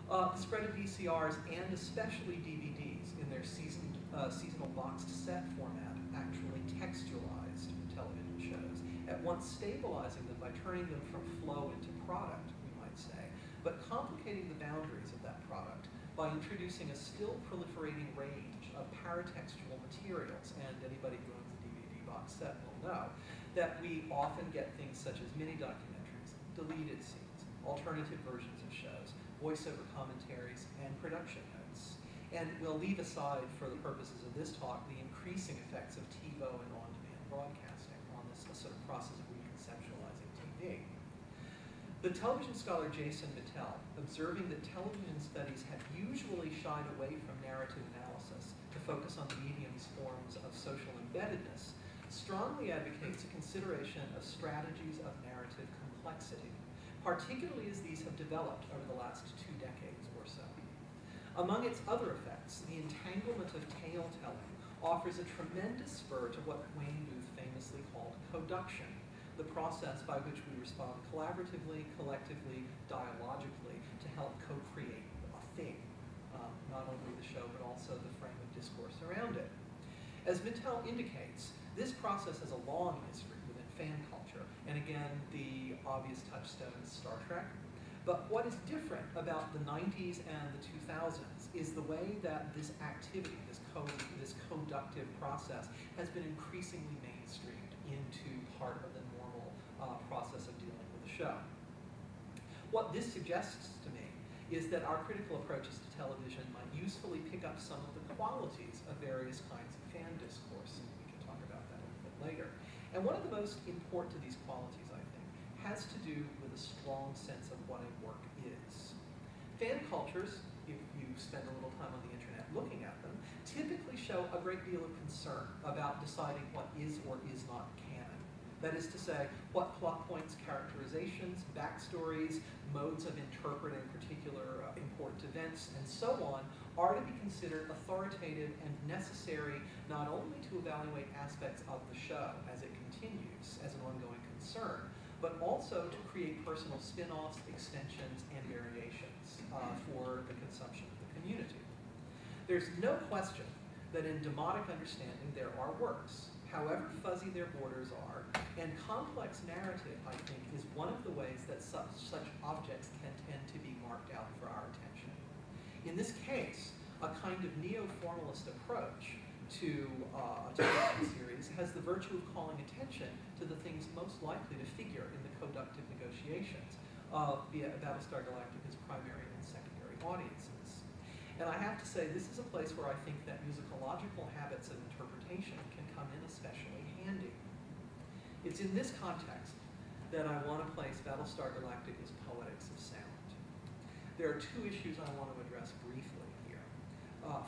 The spread of VCRs and especially DVDs in their seasonal boxed set format actually textualized television shows, at once stabilizing them by turning them from flow into product, we might say, but complicating the boundaries of that product by introducing a still proliferating range of paratextual materials, and anybody who owns a DVD box set will know that we often get things such as mini documentaries, deleted scenes, alternative versions of shows, voiceover commentaries, and production notes. And we'll leave aside, for the purposes of this talk, the increasing effects of TiVo and on-demand broadcasting on this sort of process of reconceptualizing TV. The television scholar Jason Mittell, observing that television studies have usually shied away from narrative analysis to focus on the medium's forms of social embeddedness, strongly advocates a consideration of strategies of narrative complexity, particularly as these have developed over the last 2 decades or so. Among its other effects, the entanglement of tale telling offers a tremendous spur to what Wayne Booth famously called coduction, the process by which we respond collaboratively, collectively, dialogically to help co-create a thing, not only the show but also the frame of discourse around it. As Mittell indicates, this process has a long history within fan culture, and again, the obvious touchstone is Star Trek. But what is different about the 90s and the 2000s is the way that this activity, this coductive process, has been increasingly mainstreamed into part of the normal process of dealing with the show. What this suggests to me is that our critical approaches to television might usefully pick up some of the qualities of various kinds of fan discourse, and we can talk about that a little bit later. And one of the most important of these qualities, I think, has to do with a strong sense of what a work is. Fan cultures, if you spend a little time on the internet looking at them, typically show a great deal of concern about deciding what is or is not canon. That is to say, what plot points, characterizations, backstories, modes of interpreting particular important events, and so on, are to be considered authoritative and necessary not only to evaluate aspects of the show as it continues as an ongoing concern, but also to create personal spin-offs, extensions, and variations for the consumption of the community. There's no question that in demotic understanding there are works, however fuzzy their borders are, and complex narrative, I think, is one of the ways that such objects can tend to be marked out for our attention. In this case, a kind of neo-formalist approach to a television series has the virtue of calling attention to the things most likely to figure in the coductive negotiations of Battlestar Galactica's primary and secondary audiences. And I have to say, this is a place where I think that musicological habits of interpretation can come in especially handy. It's in this context that I want to place Battlestar Galactica's Poetics of Sound. There are 2 issues I want to address briefly here.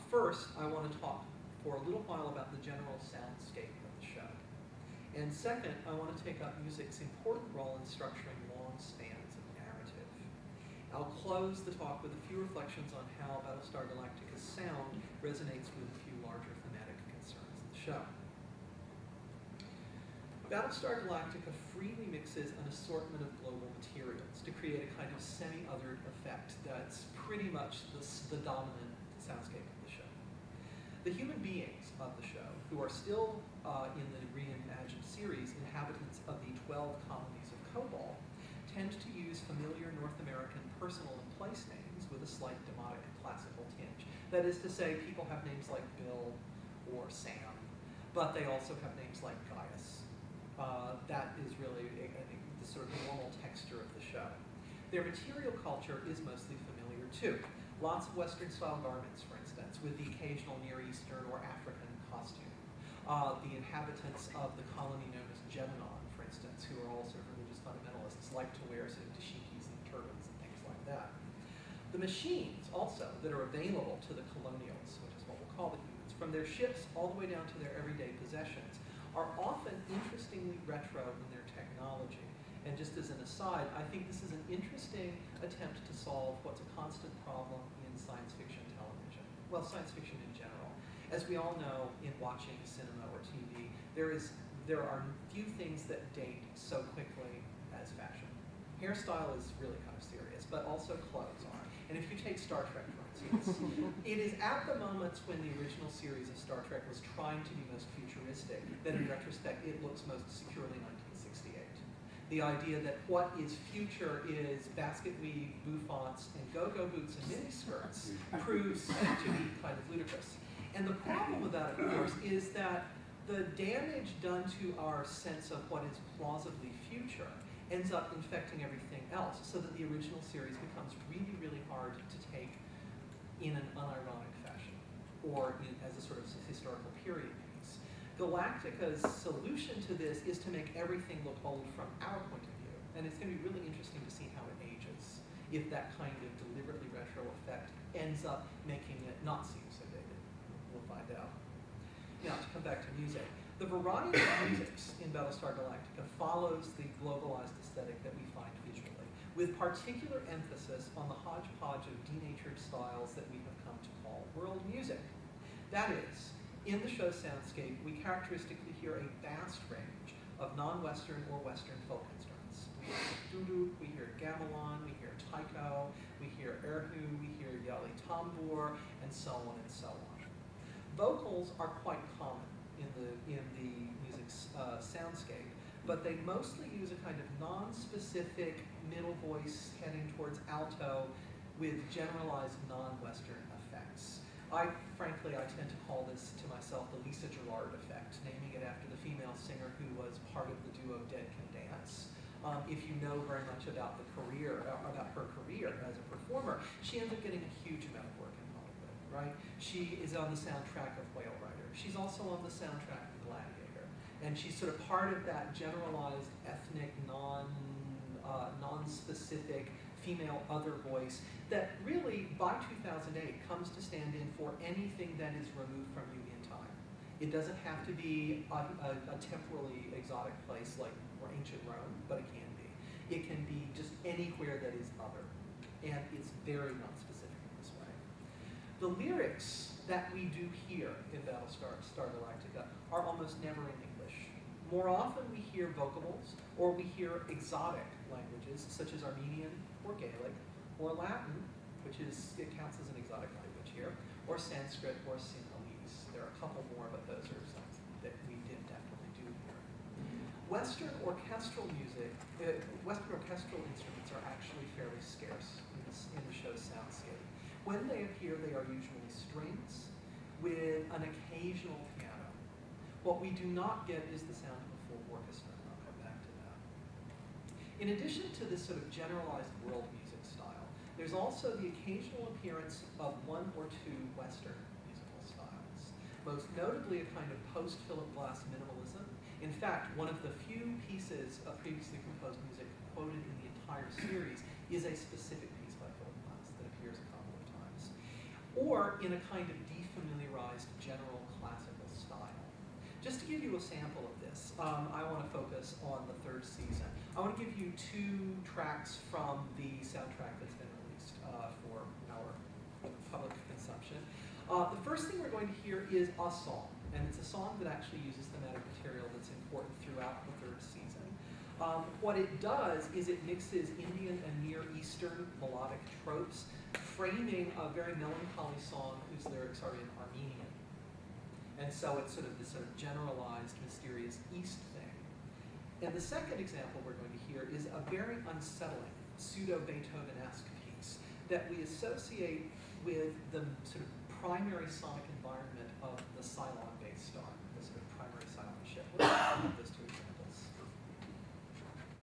First, I want to talk for a little while about the general soundscape of the show. And second, I want to take up music's important role in structuring long spans of narrative. I'll close the talk with a few reflections on how Battlestar Galactica's sound resonates with a few larger thematic concerns of the show. Battlestar Galactica freely mixes an assortment of global materials to create a kind of semi-othered effect that's pretty much the dominant soundscape of the show. The human beings of the show, who are still in the reimagined series inhabitants of the 12 colonies of Cobol, tend to use familiar North American personal and place names with a slight demotic classical tinge. That is to say, people have names like Bill or Sam, but they also have names like Gaius. That is really the sort of normal texture of the show. Their material culture is mostly familiar too. Lots of Western-style garments, for instance, with the occasional Near Eastern or African costume. The inhabitants of the colony known as Geminon, for instance, who are all sort of religious fundamentalists, like to wear sort of dashikis and turbans and things like that. The machines, also, that are available to the colonials, which is what we'll call the humans, from their ships all the way down to their everyday possessions, are often interestingly retro in their technology. And just as an aside, I think this is an interesting attempt to solve what's a constant problem in science fiction television. Well, science fiction in general. As we all know, in watching cinema or TV, there are few things that date so quickly as fashion. Hairstyle is really kind of serious, but also clothes are. And if you take Star Trek, for instance. It is at the moments when the original series of Star Trek was trying to be most futuristic that in retrospect it looks most securely 1968. The idea that what is future is basket weave, bouffants, and go-go boots and miniskirts proves to be kind of ludicrous. And the problem with that, of course, is that the damage done to our sense of what is plausibly future ends up infecting everything else, so that the original series becomes really, really hard to take in an unironic fashion, or as a sort of historical period piece. Galactica's solution to this is to make everything look old from our point of view, and it's going to be really interesting to see how it ages, if that kind of deliberately retro effect ends up making it not seem so dated. We'll find out. Now, to come back to music. The variety of musics in Battlestar Galactica follows the globalized aesthetic that we find visually, with particular emphasis on the hodgepodge of denatured styles that we have come to call world music. That is, in the show's soundscape, we characteristically hear a vast range of non-Western or Western folk instruments. We hear duduk, we hear gamelan, we hear taiko, we hear erhu, we hear yali tambur, and so on and so on. Vocals are quite common in the music's soundscape, but they mostly use a kind of non-specific middle voice heading towards alto with generalized non-Western effects. Frankly, I tend to call this to myself the Lisa Gerrard effect, naming it after the female singer who was part of the duo Dead Can Dance. If you know very much about her career as a performer, she ends up getting a huge amount of work in Hollywood, right? She is on the soundtrack of Whale Rider. She's also on the soundtrack of Gladiator. And she's sort of part of that generalized ethnic, non-specific female other voice that really, by 2008, comes to stand in for anything that is removed from you in time. It doesn't have to be a temporally exotic place like ancient Rome, but it can be. It can be just anywhere that is other. And it's very non-specific in this way. The lyrics that we do hear in Battlestar Galactica are almost never in English. More often we hear vocables, or we hear exotic languages, such as Armenian or Gaelic, or Latin, it counts as an exotic language here, or Sanskrit or Sinhalese. There are a couple more, but those are some that we did definitely do here. Western orchestral music, Western orchestral instruments are actually fairly scarce in the show's soundscape. When they appear, they are usually strings with an occasional piano. What we do not get is the sound of a full orchestra, and I'll come back to that. In addition to this sort of generalized world music style, there's also the occasional appearance of one or two Western musical styles, most notably a kind of post-Philip Glass minimalism. In fact, one of the few pieces of previously composed music quoted in the entire series is a specific piece by Philip Glass that appears a couple of times, or in a kind of defamiliarized general classical style. Just to give you a sample of this, I want to focus on the third season. I want to give you two tracks from the soundtrack that's been released for our public consumption. The first thing we're going to hear is a song, and it's a song that actually uses thematic material that's important throughout the third season. What it does is it mixes Indian and Near Eastern melodic tropes, framing a very melancholy song whose lyrics are in Armenian. And so it's sort of this sort of generalized, mysterious East thing. And the second example we're going to hear is a very unsettling, pseudo-Beethoven-esque piece that we associate with the sort of primary sonic environment of the silent